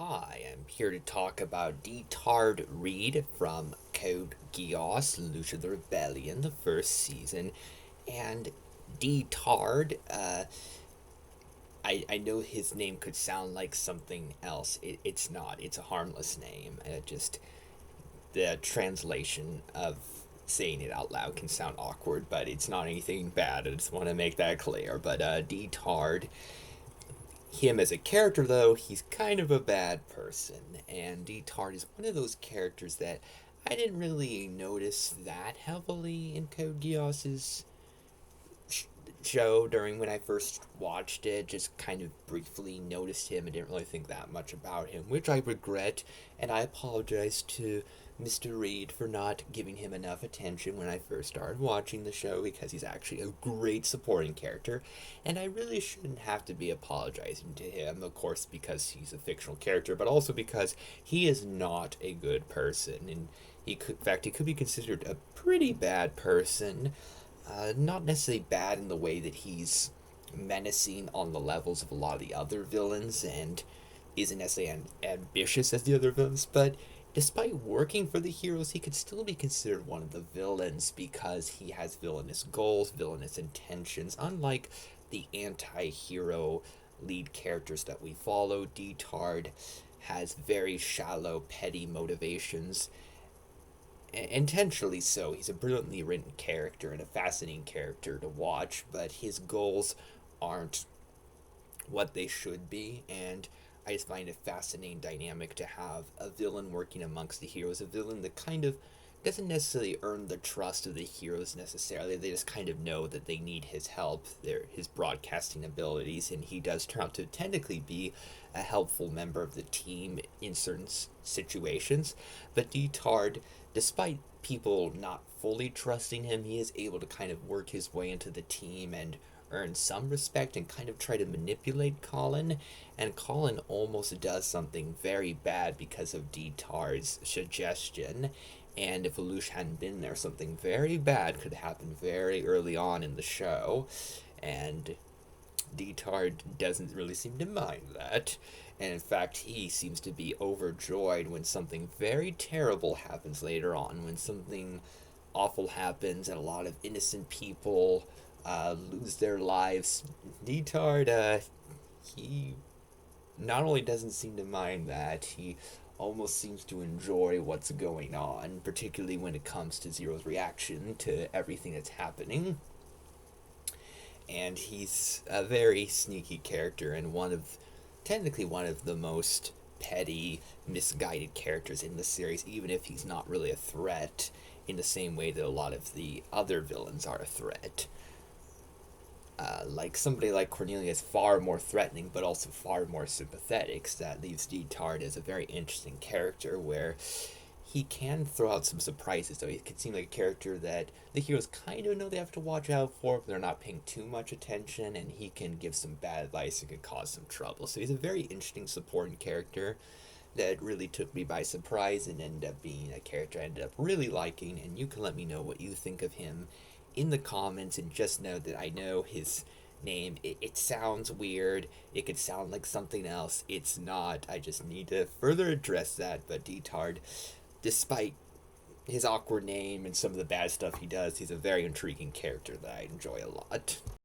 Hi, I'm here to talk about Diethard Ried from Code Geass, Lelouch of the Rebellion, the first season. And Diethard, I know his name could sound like something else. It's not. It's a harmless name. The translation of saying it out loud can sound awkward, but it's not anything bad. I just want to make that clear. But Diethard, him as a character, though, he's kind of a bad person, and Diethard is one of those characters that I didn't really notice that heavily in Code Geass's show during when I first watched it. Just kind of briefly noticed him and didn't really think that much about him, which I regret, and I apologize to Mr. Reed for not giving him enough attention when I first started watching the show, because he's actually a great supporting character, and I really shouldn't have to be apologizing to him, of course, because he's a fictional character, but also because he is not a good person, and in fact, he could be considered a pretty bad person. Not necessarily bad in the way that he's menacing on the levels of a lot of the other villains and isn't necessarily ambitious as the other villains, but despite working for the heroes, he could still be considered one of the villains because he has villainous goals, villainous intentions, unlike the anti hero lead characters that we follow. Diethard has very shallow, petty motivations, intentionally so. He's a brilliantly written character and a fascinating character to watch, but his goals aren't what they should be, and I just find it a fascinating dynamic to have a villain working amongst the heroes, a villain that kind of doesn't necessarily earn the trust of the heroes necessarily. They just kind of know that they need his help, his broadcasting abilities, and he does turn out to technically be a helpful member of the team in certain situations. But Diethard, despite people not fully trusting him, he is able to kind of work his way into the team and earn some respect and kind of try to manipulate Colin. And Colin almost does something very bad because of Diethard's suggestion. And if Lelouch hadn't been there, something very bad could happen very early on in the show. And Diethard doesn't really seem to mind that. And in fact, he seems to be overjoyed when something very terrible happens later on, when something awful happens and a lot of innocent people lose their lives. Diethard, he not only doesn't seem to mind that, he almost seems to enjoy what's going on, particularly when it comes to Zero's reaction to everything that's happening. And he's a very sneaky character and technically one of the most petty, misguided characters in the series, even if he's not really a threat in the same way that a lot of the other villains are a threat. Like somebody like Cornelia is far more threatening, but also far more sympathetic. So that leaves Diethard as a very interesting character, where he can throw out some surprises. Though he can seem like a character that the heroes kind of know they have to watch out for, but they're not paying too much attention, and he can give some bad advice and can cause some trouble. So he's a very interesting supporting character that really took me by surprise and ended up being a character I ended up really liking. And you can let me know what you think of him in the comments, and just know that I know his name, it sounds weird, it could sound like something else, it's not. I just need to further address that. But Diethard, despite his awkward name and some of the bad stuff he does, he's a very intriguing character that I enjoy a lot.